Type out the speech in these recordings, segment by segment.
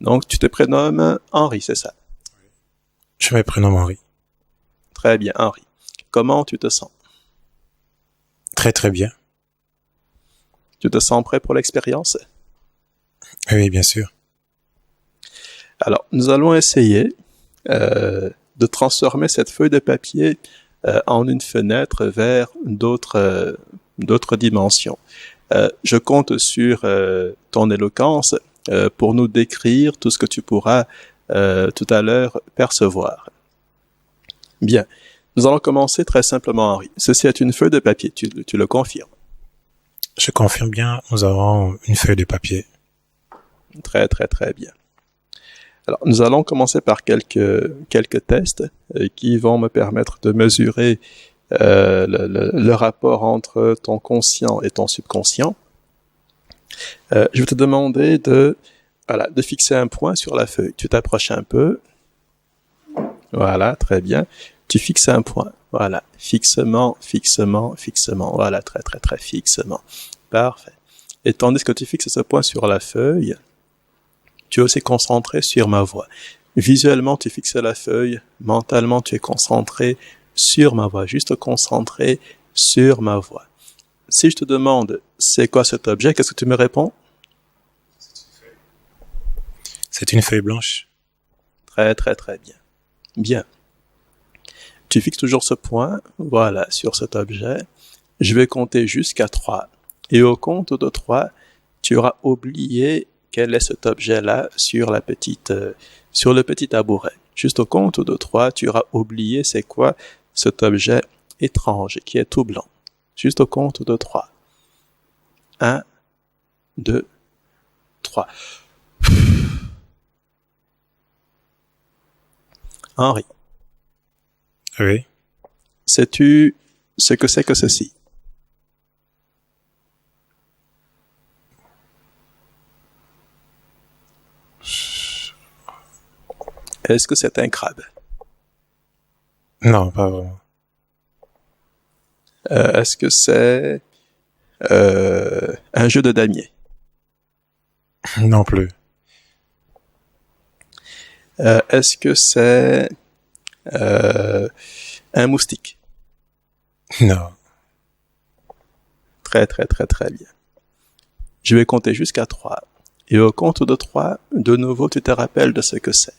Donc, tu te prénommes Henri, c'est ça? Je me prénomme Henri. Très bien, Henri. Comment tu te sens? Très très bien. Tu te sens prêt pour l'expérience? Oui, bien sûr. Alors, nous allons essayer de transformer cette feuille de papier en une fenêtre vers d'autres dimensions. Je compte sur ton éloquence pour nous décrire tout ce que tu pourras tout à l'heure percevoir. Bien, nous allons commencer très simplement, Henri. Ceci est une feuille de papier, tu le confirmes? Je confirme bien, nous avons une feuille de papier. Très très très bien. Alors, nous allons commencer par quelques tests qui vont me permettre de mesurer le rapport entre ton conscient et ton subconscient. Je vais te demander de fixer un point sur la feuille. Tu t'approches un peu. Voilà, très bien. Tu fixes un point. Voilà, fixement, fixement, fixement. Voilà, très très très fixement. Parfait. Et tandis que tu fixes ce point sur la feuille, tu es aussi concentré sur ma voix. Visuellement, tu fixes la feuille. Mentalement, tu es concentré sur ma voix. Juste concentré sur ma voix. Si je te demande, c'est quoi cet objet, qu'est-ce que tu me réponds? C'est une feuille blanche. Très, très, très bien. Bien. Tu fixes toujours ce point, voilà, sur cet objet. Je vais compter jusqu'à 3. Et au compte de 3, tu auras oublié quel est cet objet-là sur le petit tabouret. Juste au compte de 3, tu auras oublié c'est quoi cet objet étrange qui est tout blanc. Juste au compte de 3. 1, 2, 3. Henri. Oui. Sais-tu ce que c'est que ceci? Est-ce que c'est un crabe? Non, pas vraiment. Est-ce que c'est un jeu de damier? Non plus. Est-ce que c'est un moustique? Non. Très, très, très, très bien. Je vais compter jusqu'à 3. Et au compte de 3, de nouveau, tu te rappelles de ce que c'est.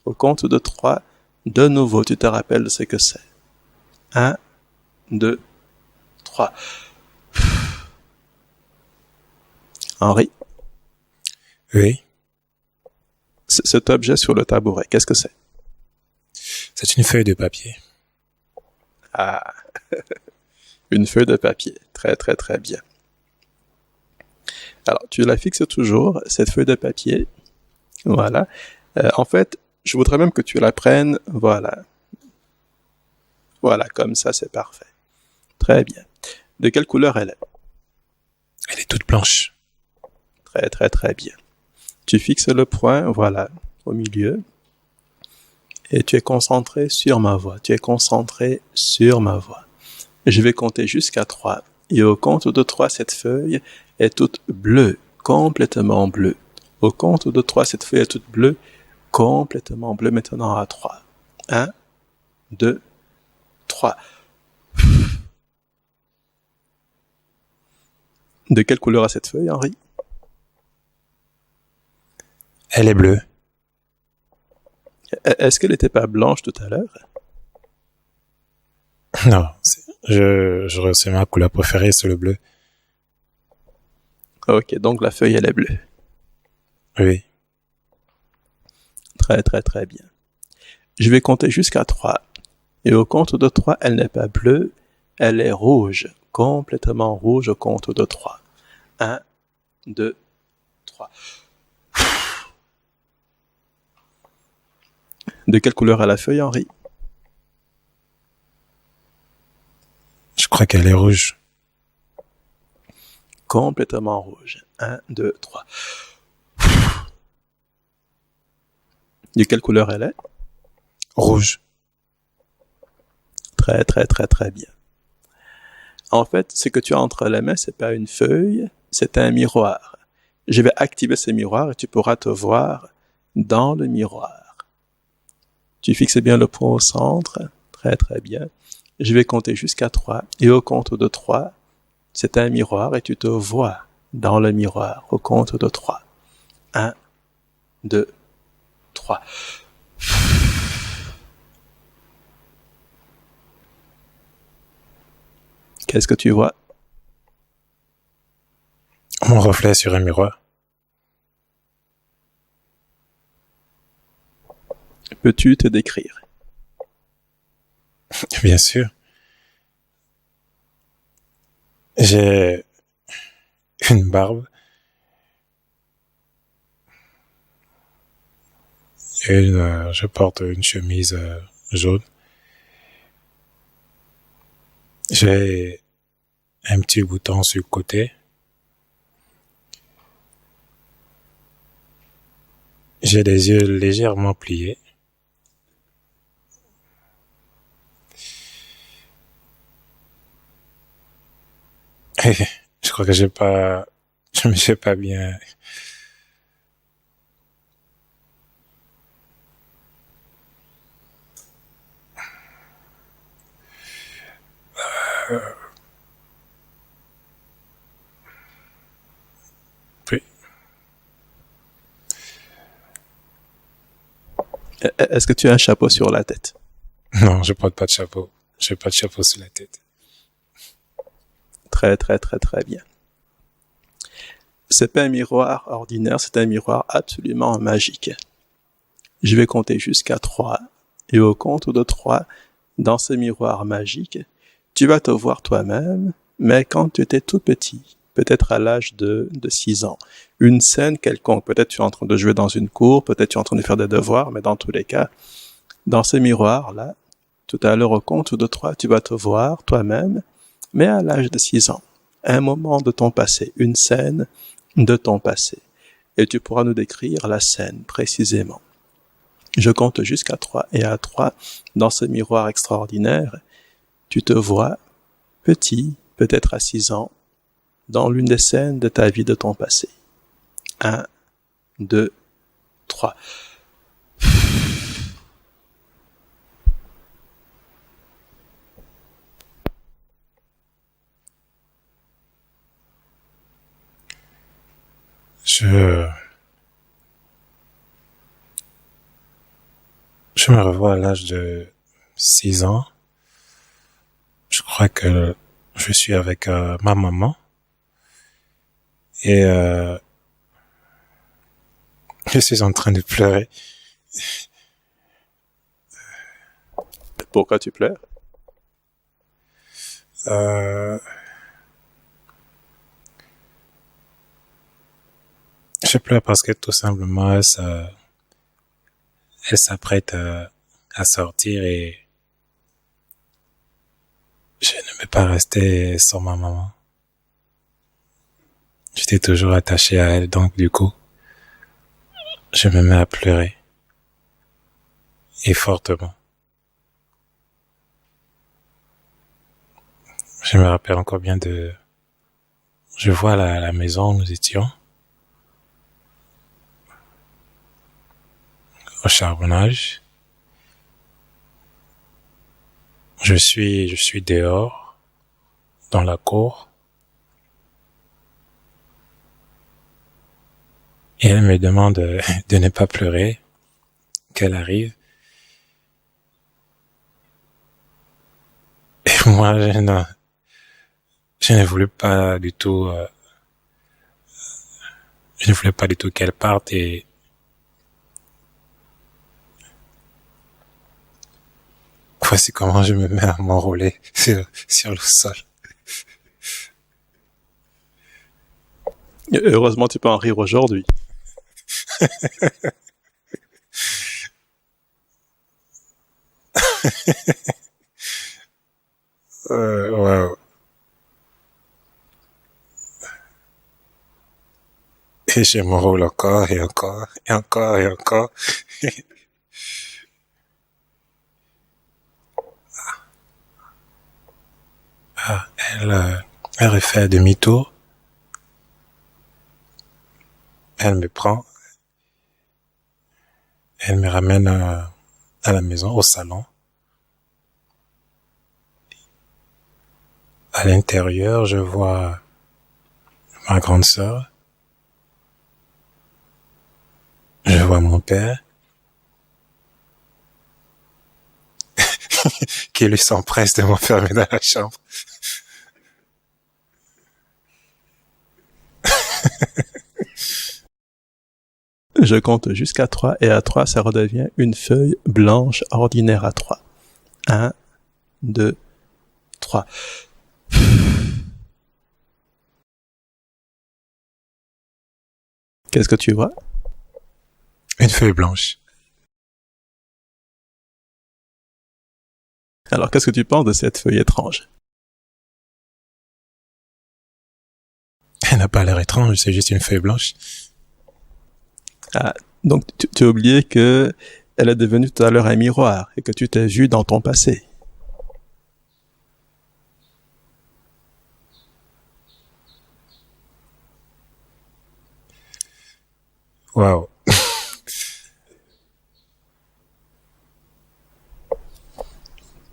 Au compte de 3, de nouveau, tu te rappelles de ce que c'est. 1, 2, 3. Henri? Oui. Cet objet sur le tabouret, qu'est-ce que c'est? C'est une feuille de papier. Ah, une feuille de papier. Très, très, très bien. Alors, tu la fixes toujours, cette feuille de papier. Voilà. En fait, je voudrais même que tu la prennes, voilà. Voilà, comme ça, c'est parfait. Très bien. De quelle couleur elle est? Elle est toute blanche. Très, très, très bien. Tu fixes le point, voilà, au milieu. Et tu es concentré sur ma voix. Tu es concentré sur ma voix. Je vais compter jusqu'à 3. Et au compte de 3, cette feuille est toute bleue, complètement bleue. Au compte de 3, cette feuille est toute bleue, complètement bleue. Maintenant à 3. 1, 2, 3. De quelle couleur a cette feuille, Henri? Elle est bleue. Est-ce qu'elle n'était pas blanche tout à l'heure? Non, c'est ma couleur préférée, c'est le bleu. Ok, donc la feuille, elle est bleue. Oui. Très, très, très bien. Je vais compter jusqu'à 3. Et au compte de 3, elle n'est pas bleue, elle est rouge, complètement rouge au compte de 3. 1, 2, 3. De quelle couleur a la feuille, Henri? Je crois qu'elle est rouge. Complètement rouge. 1, 2, 3. De quelle couleur elle est? Rouge. Très, très, très, très bien. En fait, ce que tu as entre les mains, c'est pas une feuille, c'est un miroir. Je vais activer ce miroir et tu pourras te voir dans le miroir. Tu fixes bien le point au centre. Très très bien. Je vais compter jusqu'à 3 et au compte de 3, c'est un miroir et tu te vois dans le miroir au compte de 3. 1, 2, 3. Qu'est-ce que tu vois? Mon reflet sur un miroir. Peux-tu te décrire? Bien sûr. J'ai une barbe. Je porte une chemise jaune. J'ai un petit bouton sur le côté. J'ai des yeux légèrement pliés. Je crois que je me sais pas bien. Oui. Est-ce que tu as un chapeau sur la tête? Non, je porte pas de chapeau. J'ai pas de chapeau sur la tête. Très très très très bien. C'est pas un miroir ordinaire, c'est un miroir absolument magique. Je vais compter jusqu'à 3 et au compte de 3, dans ce miroir magique, tu vas te voir toi-même, mais quand tu étais tout petit, peut-être à l'âge de 6 ans. Une scène quelconque, peut-être tu es en train de jouer dans une cour, peut-être tu es en train de faire des devoirs, mais dans tous les cas, dans ce miroir-là, tout à l'heure au compte de 3, tu vas te voir toi-même, mais à l'âge de 6 ans. Un moment de ton passé, une scène de ton passé. Et tu pourras nous décrire la scène précisément. Je compte jusqu'à 3 et à 3, dans ce miroir extraordinaire, tu te vois petit, peut-être à 6 ans, dans l'une des scènes de ta vie de ton passé. 1, 2, 3. Je me revois à l'âge de 6 ans. Je crois que je suis avec ma maman. Et je suis en train de pleurer. Pourquoi tu pleures? Je pleure parce que tout simplement, elle s'apprête à sortir et je ne peux pas rester sans ma maman. J'étais toujours attaché à elle, donc du coup, je me mets à pleurer. Et fortement. Je me rappelle encore bien je vois la maison où nous étions. Au charbonnage. Je suis dehors, dans la cour. Et elle me demande de ne pas pleurer, qu'elle arrive. Et moi, je ne voulais pas du tout, qu'elle parte et voici comment je me mets à m'enrouler sur le sol. Heureusement, tu peux en rire aujourd'hui. Ouais. Et je m'enroule encore et encore et encore et encore. Elle refait demi-tour. Elle me prend. Elle me ramène à la maison, au salon. À l'intérieur, je vois ma grande sœur. Je vois mon père qui lui s'empresse de m'enfermer dans la chambre. Je compte jusqu'à 3 et à 3, ça redevient une feuille blanche ordinaire à 3. 1, 2, 3. Qu'est-ce que tu vois? Une feuille blanche. Alors, qu'est-ce que tu penses de cette feuille étrange? Elle n'a pas l'air étrange, c'est juste une feuille blanche. Ah, donc tu as oublié que elle est devenue tout à l'heure un miroir et que tu t'es vu dans ton passé. Waouh.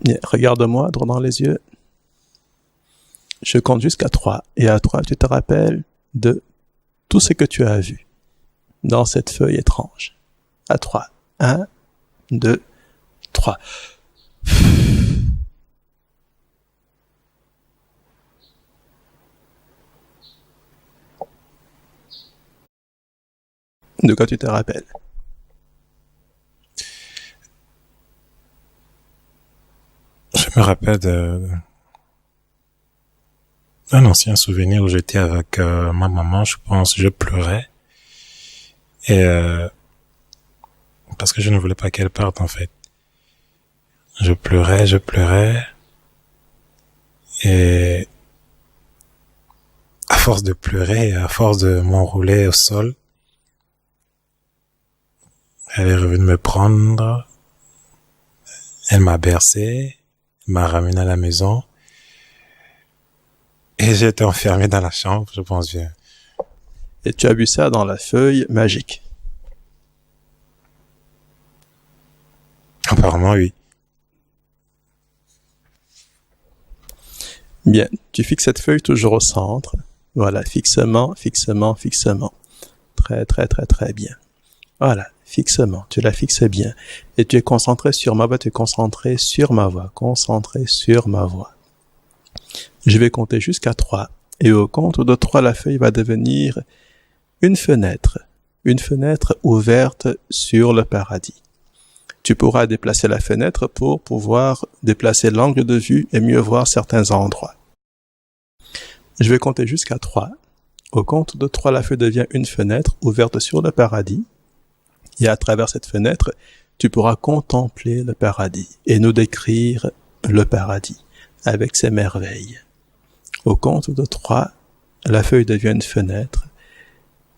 Bien, regarde-moi droit dans les yeux. Je compte jusqu'à 3 et à 3, tu te rappelles de tout ce que tu as vu dans cette feuille étrange. À 3. 1, 2, 3. De quoi tu te rappelles? Je me rappelle d'un ancien souvenir où j'étais avec ma maman, je pense, je pleurais. Et parce que je ne voulais pas qu'elle parte en fait. Je pleurais. Et à force de pleurer, à force de m'enrouler au sol, elle est revenue me prendre. Elle m'a bercé, m'a ramené à la maison. Et j'ai été enfermé dans la chambre, je pense bien. Et tu as vu ça dans la feuille magique. Apparemment, oui. Bien, tu fixes cette feuille toujours au centre. Voilà, fixement, fixement, fixement. Très, très, très, très bien. Voilà, fixement, tu la fixes bien. Et tu es concentré sur ma voix, tu es concentré sur ma voix, concentré sur ma voix. Je vais compter jusqu'à 3. Et au compte de 3, la feuille va devenir une fenêtre ouverte sur le paradis. Tu pourras déplacer la fenêtre pour pouvoir déplacer l'angle de vue et mieux voir certains endroits. Je vais compter jusqu'à 3. Au compte de 3, la feuille devient une fenêtre ouverte sur le paradis. Et à travers cette fenêtre, tu pourras contempler le paradis et nous décrire le paradis avec ses merveilles. Au compte de 3, la feuille devient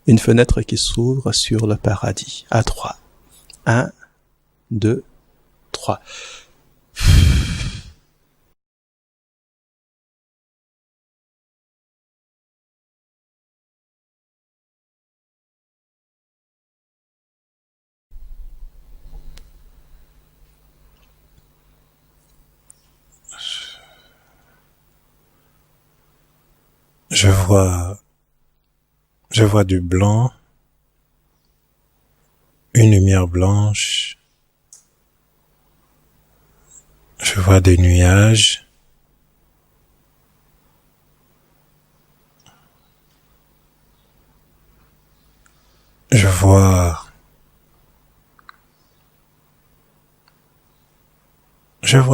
une fenêtre qui s'ouvre sur le paradis. À 3. 1, 2, 3. Je vois du blanc, une lumière blanche. Je vois des nuages. Je vois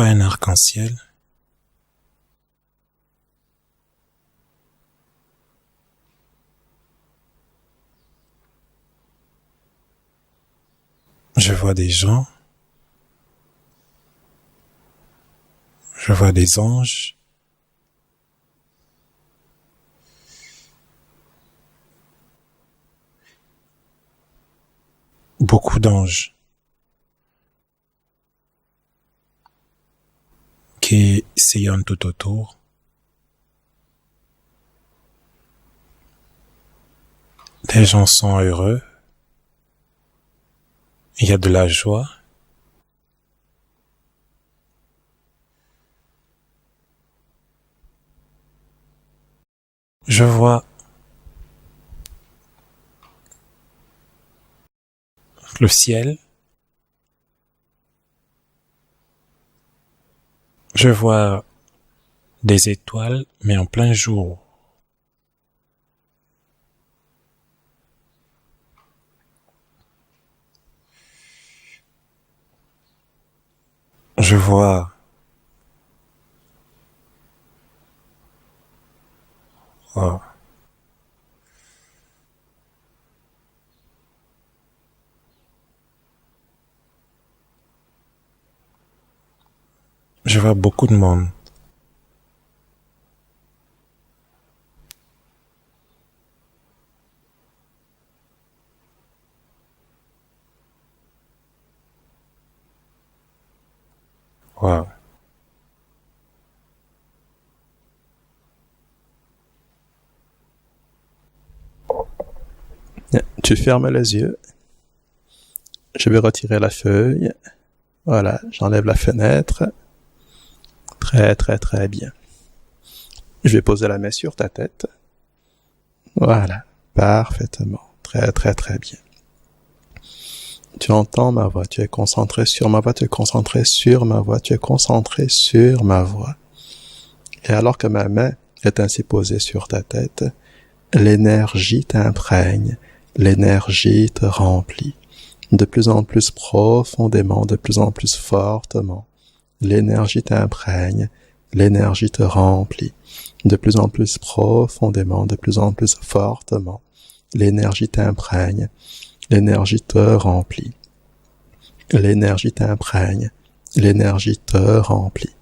un arc-en-ciel. Je vois des gens. Je vois des anges. Beaucoup d'anges qui sillonnent tout autour. Les gens sont heureux. Il y a de la joie. Je vois le ciel. Je vois des étoiles, mais en plein jour. Je vois oh, je vois beaucoup de monde. Wow. Tu fermes les yeux. Je vais retirer la feuille. Voilà, j'enlève la fenêtre. Très très très bien. Je vais poser la main sur ta tête. Voilà, parfaitement. Très très très bien. Tu entends ma voix, tu es concentré sur ma voix, tu es concentré sur ma voix, tu es concentré sur ma voix. Et alors que ma main est ainsi posée sur ta tête, l'énergie t'imprègne, l'énergie te remplit, de plus en plus profondément, de plus en plus fortement. L'énergie t'imprègne, l'énergie te remplit, de plus en plus profondément, de plus en plus fortement. L'énergie t'imprègne, l'énergie te remplit. L'énergie t'imprègne, l'énergie te remplit.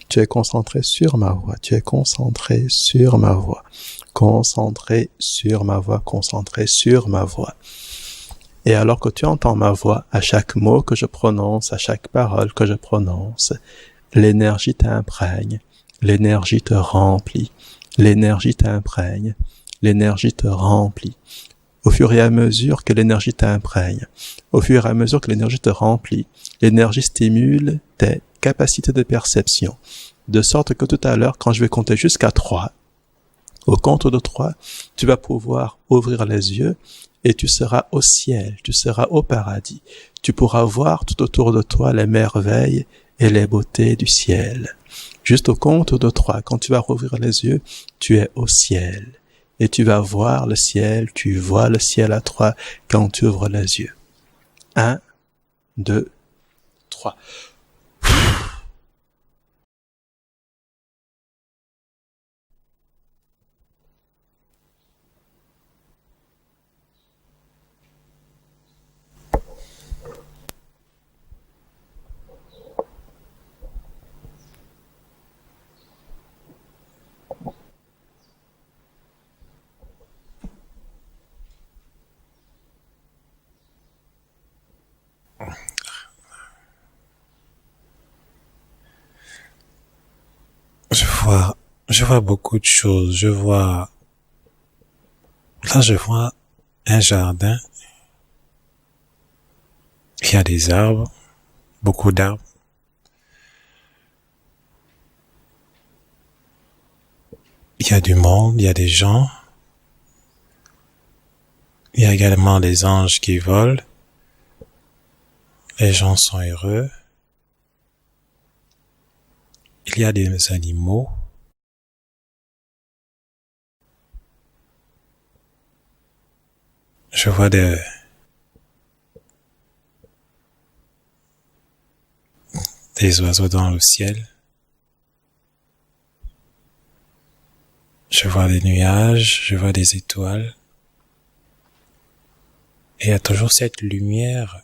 Tu es concentré sur ma voix, tu es concentré sur ma voix, concentré sur ma voix, concentré sur ma voix. Et alors que tu entends ma voix, à chaque mot que je prononce, à chaque parole que je prononce, l'énergie t'imprègne, l'énergie te remplit, l'énergie t'imprègne, l'énergie te remplit. Au fur et à mesure que l'énergie t'imprègne, au fur et à mesure que l'énergie te remplit, l'énergie stimule tes capacités de perception, de sorte que tout à l'heure, quand je vais compter jusqu'à 3, au compte de 3, tu vas pouvoir ouvrir les yeux et tu seras au ciel, tu seras au paradis. Tu pourras voir tout autour de toi les merveilles et les beautés du ciel. Juste au compte de 3, quand tu vas rouvrir les yeux, tu es au ciel. Et tu vas voir le ciel, tu vois le ciel à 3 quand tu ouvres les yeux. 1, 2, 3. Je vois beaucoup de choses. Je vois un jardin. Il y a des arbres, beaucoup d'arbres. Il y a du monde, il y a des gens. Il y a également des anges qui volent. Les gens sont heureux. Il y a des animaux. Je vois des oiseaux dans le ciel. Je vois des nuages, je vois des étoiles. Et il y a toujours cette lumière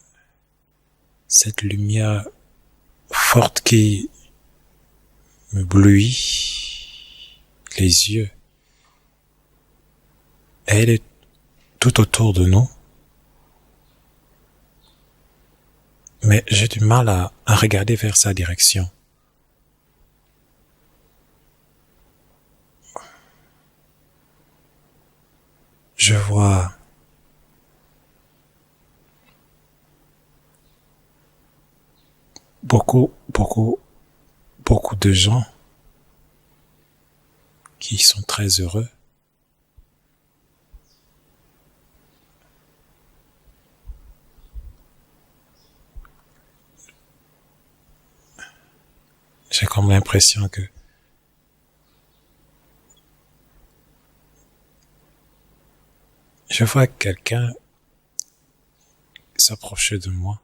forte qui me bleuit les yeux. Et elle est tout autour de nous. Mais j'ai du mal à regarder vers sa direction. Je vois beaucoup, beaucoup, beaucoup de gens qui sont très heureux. J'ai comme l'impression que je vois quelqu'un s'approcher de moi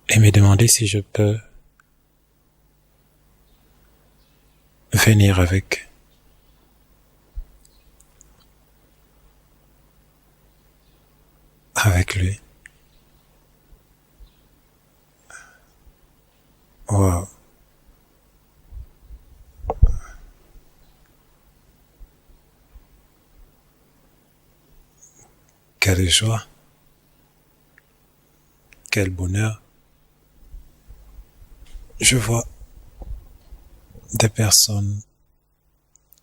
et me demander si je peux venir avec lui. Wow. Quelle joie. Quel bonheur. Je vois des personnes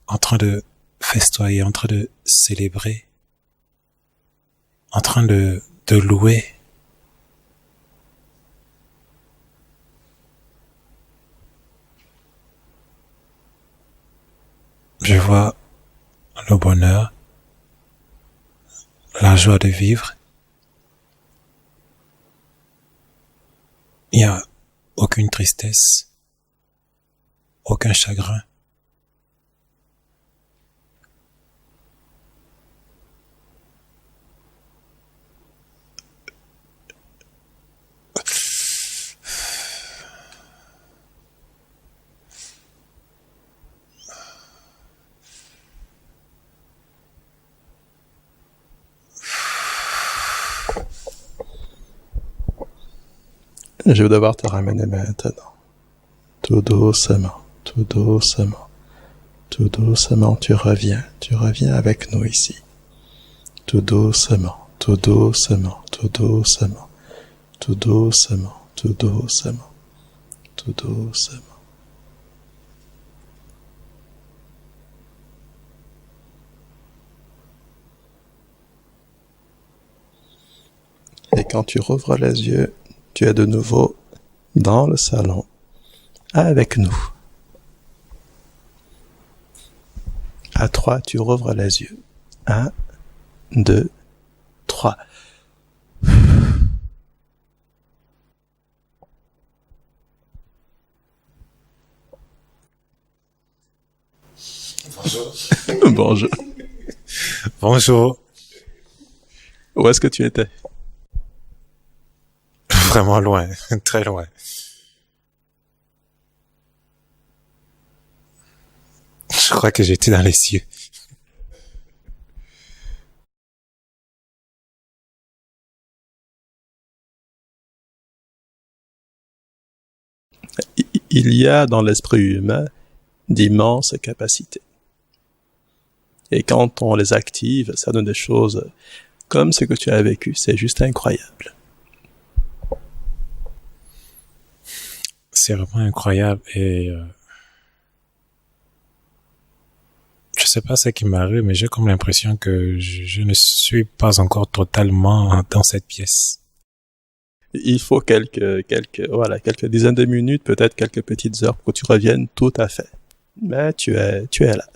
en train de festoyer, en train de célébrer, en train de louer. Je vois le bonheur, la joie de vivre. Il n'y a aucune tristesse, aucun chagrin. Je vais devoir te ramener maintenant. Tout doucement, tout doucement, tout doucement, tu reviens avec nous ici. Tout doucement, tout doucement, tout doucement, tout doucement, tout doucement, tout doucement. Et quand tu rouvres les yeux, tu es de nouveau dans le salon avec nous. À 3, tu rouvres les yeux. 1, 2, 3. Bonjour. Bonjour. Bonjour. Où est-ce que tu étais? Vraiment loin, très loin. Je crois que j'étais dans les cieux. Il y a dans l'esprit humain d'immenses capacités. Et quand on les active, ça donne des choses comme ce que tu as vécu. C'est juste incroyable. C'est vraiment incroyable et je sais pas ce qui m'arrive, mais j'ai comme l'impression que je ne suis pas encore totalement dans cette pièce. Il faut quelques dizaines de minutes, peut-être quelques petites heures pour que tu reviennes tout à fait. Mais tu es là.